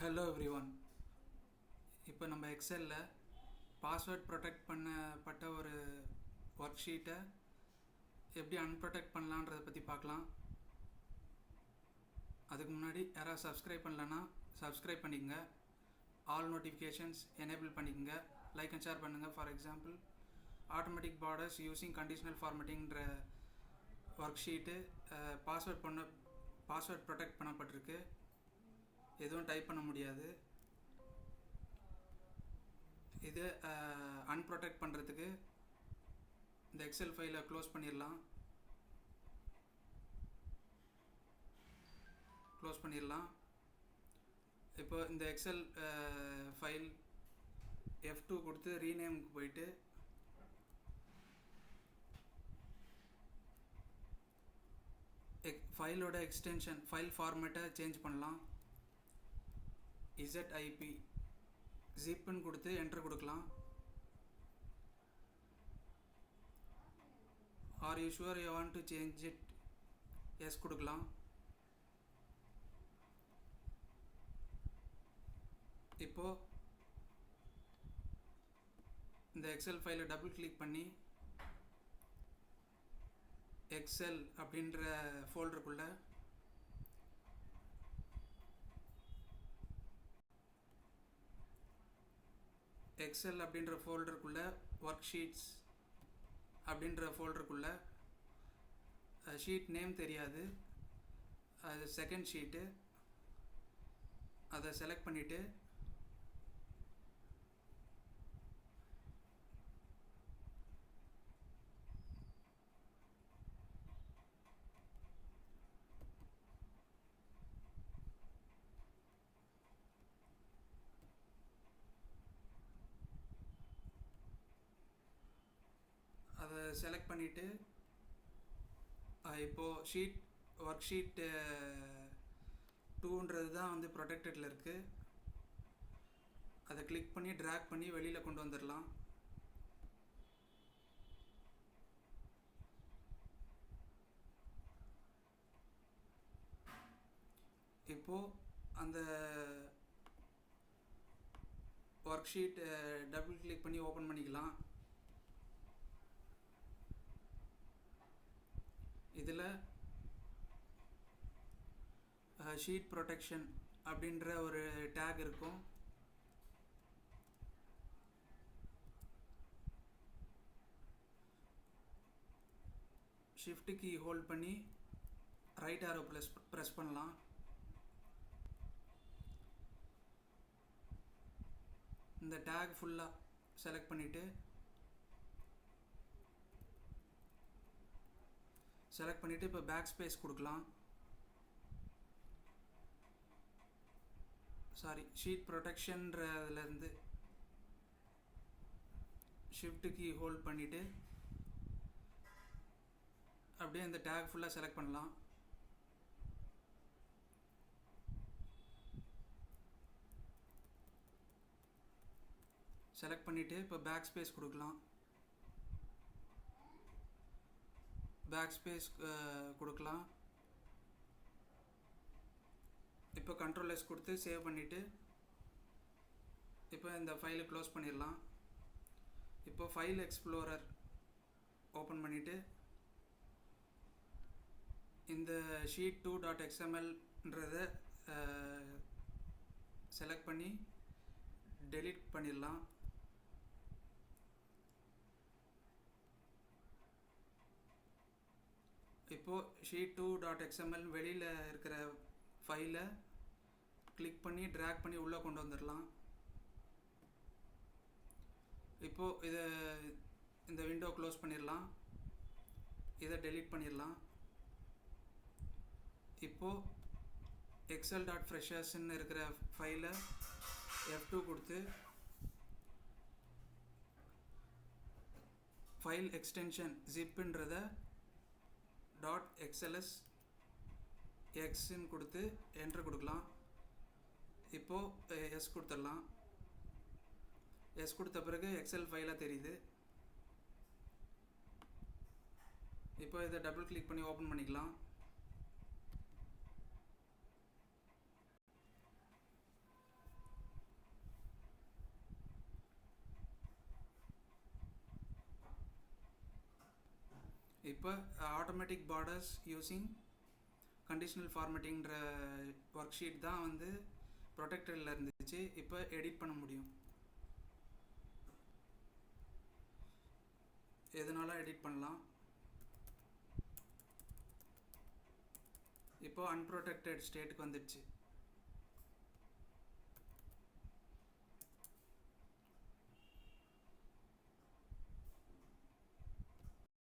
Hello every one. இப்போ நம்ம எக்ஸலில் password protect பண்ணப்பட்ட ஒரு ஒர்க் ஷீட்டை எப்படி அன்ப்ரொடெக்ட் பண்ணலான்றதை பற்றி பார்க்கலாம். அதுக்கு முன்னாடி யாராவது சப்ஸ்கிரைப் பண்ணலன்னா சப்ஸ்கிரைப் பண்ணிக்கங்க, ஆல் நோட்டிஃபிகேஷன்ஸ் எனேபிள் பண்ணிக்கங்க, லைக் அண்ட் ஷேர் பண்ணுங்கள். For example, automatic borders using conditional ஃபார்மேட்டிங்கிற ஒர்க் ஷீட்டு பாஸ்வேர்ட் ப்ரொடெக்ட் பண்ணப்பட்டிருக்கு. எதுவும் டைப் பண்ண முடியாது. இது அன்ப்ரொடெக்ட் பண்ணுறதுக்கு இந்த எக்ஸல் ஃபைலை க்ளோஸ் பண்ணிடலாம். இப்போ இந்த எக்ஸல் ஃபைல் F2 கொடுத்து ரீநேமுக்கு போயிட்டு ஃபைலோட எக்ஸ்டென்ஷன் ஃபைல் ஃபார்மேட்டை சேஞ்ச் பண்ணலாம். ZIP ஜிப்னு கொடுத்து என்டர் கொடுக்கலாம். Are you sure you want to change it, yes கொடுக்கலாம். இப்போது இந்த எக்ஸல் ஃபைலை டபுள் கிளிக் பண்ணி எக்ஸல் அப்படின்ற ஃபோல்டருக்குள்ளே எக்ஸல் அப்படின்ற ஃபோல்டருக்குள்ளே ஒர்க் ஷீட்ஸ் அப்படின்ற ஃபோல்டருக்குள்ளே ஷீட் நேம் தெரியாது, அது செகண்ட் ஷீட்டு, அதை செலக்ட் பண்ணிவிட்டு அதை செலக்ட் பண்ணிவிட்டு இப்போது ஒர்க் ஷீட் 2ன்றது தான் வந்து ப்ரொடெக்டடில் இருக்குது. அதை கிளிக் பண்ணி ட்ராக் பண்ணி வெளியில் கொண்டு வந்துடலாம். இப்போது அந்த ஒர்க் ஷீட் டபுள் கிளிக் பண்ணி ஓப்பன் பண்ணிக்கலாம். இதில் ஷீட் ப்ரொடெக்ஷன் அப்படின்ற ஒரு டேக் இருக்கும். ஷிஃப்ட் கீ ஹோல்ட் பண்ணி ரைட் ஆரோ ப்ரெஸ் பண்ணலாம். இந்த டேக் ஃபுல்லாக செலக்ட் பண்ணிவிட்டு இப்போ பேக் ஸ்பேஸ் கொடுக்கலாம். ஷீட் ப்ரொடெக்ஷன்றதுலேருந்து ஷிஃப்ட் கீ ஹோல்ட் பண்ணிவிட்டு அப்படியே இந்த டேக் ஃபுல்லாக செலக்ட் பண்ணலாம். செலக்ட் பண்ணிவிட்டு இப்போ பேக் ஸ்பேஸ் கொடுக்கலாம். இப்போ Ctrl S கொடுத்து சேவ் பண்ணிவிட்டு இப்போ இந்த ஃபைலை க்ளோஸ் பண்ணிடலாம். இப்போ ஃபைல் எக்ஸ்ப்ளோரர் ஓப்பன் பண்ணிவிட்டு இந்த sheet 2.xmlன்றதை செலக்ட் பண்ணி டெலீட் பண்ணிடலாம். இப்போது sheet 2.xml வெளியில் இருக்கிற ஃபைலை கிளிக் பண்ணி ட்ராக் பண்ணி உள்ளே கொண்டு வந்துடலாம். இப்போது இந்த விண்டோ க்ளோஸ் பண்ணிடலாம். இதை டெலீட் பண்ணிடலாம். இப்போது excel.freshers-ன்னு இருக்கிற ஃபைலை F2 கொடுத்து ஃபைல் எக்ஸ்டென்ஷன் ஜிப்ன்றதை .xls xன்னு கொடுத்து என்டர் கொடுக்கலாம். இப்போது எஸ் கொடுத்துடலாம். எஸ் கொடுத்த பிறகு எக்ஸல் ஃபைலாக தெரியுது. இப்போ இதை டபுள் கிளிக் பண்ணி ஓப்பன் பண்ணிக்கலாம். இப்போ ஆட்டோமேட்டிக் பார்டர்ஸ் யூஸிங் கண்டிஷனல் ஃபார்மேட்டிங்கிற ஒர்க் ஷீட் தான் வந்து ப்ரொடெக்டடில் இருந்துச்சு. இப்போ எடிட் பண்ண முடியும். எதனால எடிட் பண்ணலாம். இப்போ அன்ப்ரொடெக்டட் ஸ்டேட்டுக்கு வந்துடுச்சு.